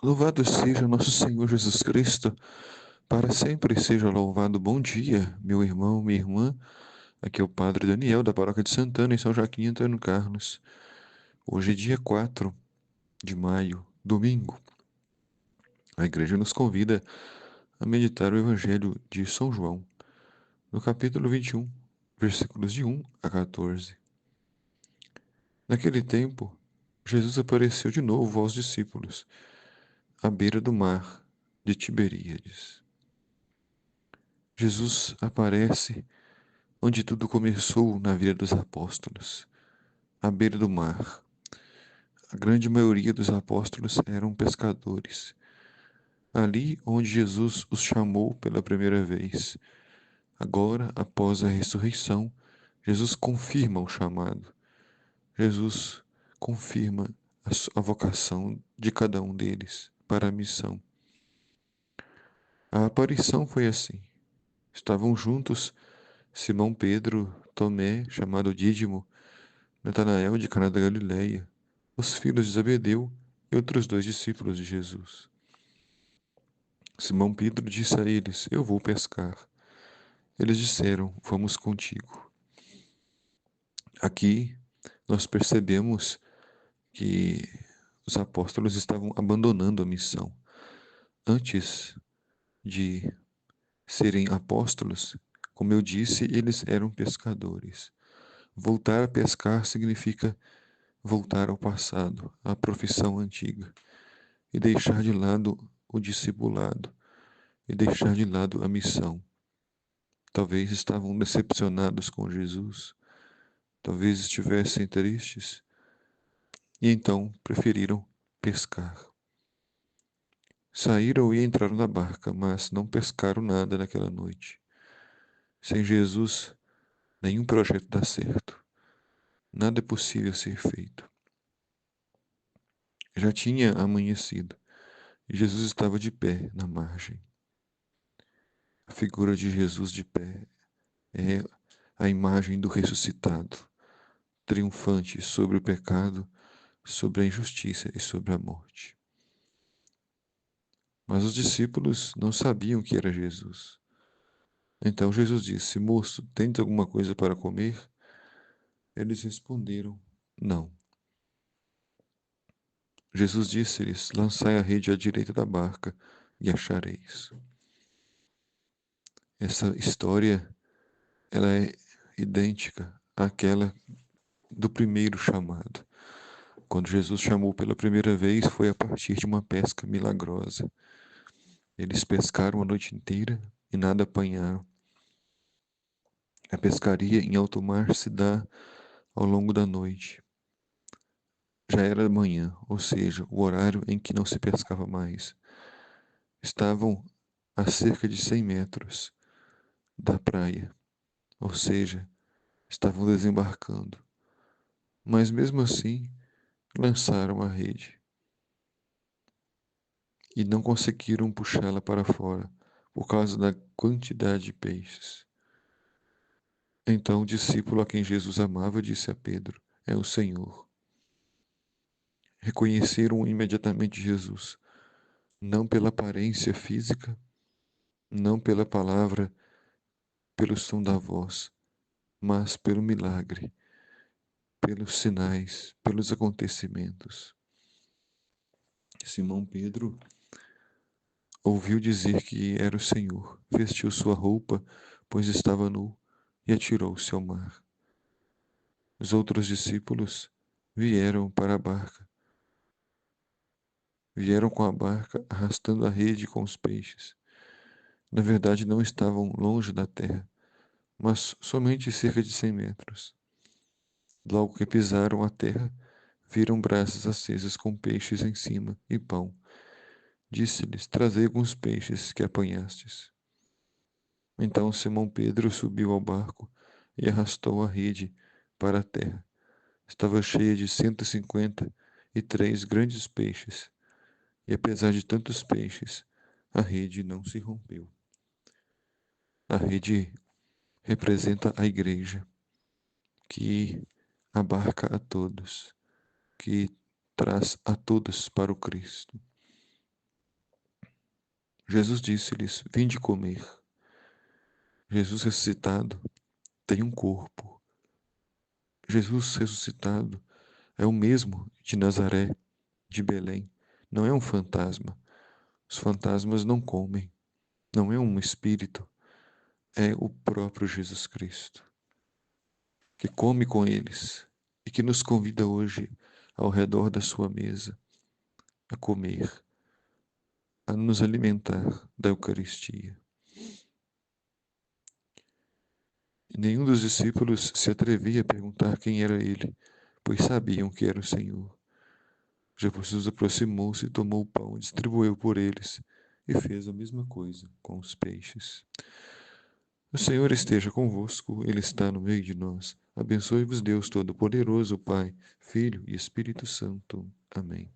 Louvado seja nosso Senhor Jesus Cristo, para sempre seja louvado. Bom dia, meu irmão, minha irmã. Aqui é o Padre Daniel, da Paróquia de Santana, em São Joaquim, Antônio Carlos. Hoje é dia 4 de maio, domingo. A igreja nos convida a meditar o Evangelho de São João, no capítulo 21, versículos de 1 a 14. Naquele tempo, Jesus apareceu de novo aos discípulos, à beira do mar de Tiberíades. Jesus aparece onde tudo começou na vida dos apóstolos, à beira do mar. A grande maioria dos apóstolos eram pescadores. Ali onde Jesus os chamou pela primeira vez. Agora, após a ressurreição, Jesus confirma o chamado. Jesus confirma a vocação de cada um deles para a missão. A aparição foi assim. Estavam juntos Simão Pedro, Tomé, chamado Dídimo, Natanael de Caná da Galileia, os filhos de Zebedeu e outros dois discípulos de Jesus. Simão Pedro disse a eles: Eu vou pescar. Eles disseram: Vamos contigo. Aqui nós percebemos que os apóstolos estavam abandonando a missão. Antes de serem apóstolos, como eu disse, eles eram pescadores. Voltar a pescar significa voltar ao passado, à profissão antiga, e deixar de lado o discipulado, e deixar de lado a missão. Talvez estavam decepcionados com Jesus, talvez estivessem tristes, e então preferiram pescar. Saíram e entraram na barca, mas não pescaram nada naquela noite. Sem Jesus, nenhum projeto dá certo. Nada é possível ser feito. Já tinha amanhecido, e Jesus estava de pé na margem. A figura de Jesus de pé é a imagem do ressuscitado, triunfante sobre o pecado, sobre a injustiça e sobre a morte. Mas os discípulos não sabiam que era Jesus. Então Jesus disse: Moço, tens alguma coisa para comer? Eles responderam: Não. Jesus disse-lhes: Lançai a rede à direita da barca e achareis. Essa história, ela é idêntica àquela do primeiro chamado. Quando Jesus chamou pela primeira vez, foi a partir de uma pesca milagrosa. Eles pescaram a noite inteira e nada apanharam. A pescaria em alto mar se dá ao longo da noite. Já era manhã, ou seja, o horário em que não se pescava mais. Estavam a cerca de 100 metros da praia, ou seja, estavam desembarcando. Mas mesmo assim, lançaram a rede e não conseguiram puxá-la para fora por causa da quantidade de peixes. Então o discípulo a quem Jesus amava disse a Pedro: É o Senhor. Reconheceram imediatamente Jesus, não pela aparência física, não pela palavra, pelo som da voz, mas pelo milagre, pelos sinais, pelos acontecimentos. Simão Pedro ouviu dizer que era o Senhor, vestiu sua roupa, pois estava nu, e atirou-se ao mar. Os outros discípulos vieram para a barca. Vieram com a barca, arrastando a rede com os peixes. Na verdade, não estavam longe da terra, mas somente cerca de 100 metros. Logo que pisaram a terra, viram brasas acesas com peixes em cima e pão. Disse-lhes: Trazei alguns peixes que apanhastes. Então Simão Pedro subiu ao barco e arrastou a rede para a terra. Estava cheia de 153 grandes peixes, e apesar de tantos peixes, a rede não se rompeu. A rede representa a igreja, que abarca a todos, que traz a todos para o Cristo. Jesus disse-lhes: Vinde comer. Jesus ressuscitado tem um corpo. Jesus ressuscitado é o mesmo de Nazaré, de Belém. Não é um fantasma. Os fantasmas não comem. Não é um espírito. É o próprio Jesus Cristo, que come com eles e que nos convida hoje ao redor da sua mesa a comer, a nos alimentar da Eucaristia. E nenhum dos discípulos se atrevia a perguntar quem era ele, pois sabiam que era o Senhor. Jesus aproximou-se, tomou o pão, distribuiu por eles e fez a mesma coisa com os peixes. O Senhor esteja convosco, Ele está no meio de nós. Abençoe-vos Deus Todo-Poderoso, Pai, Filho e Espírito Santo. Amém.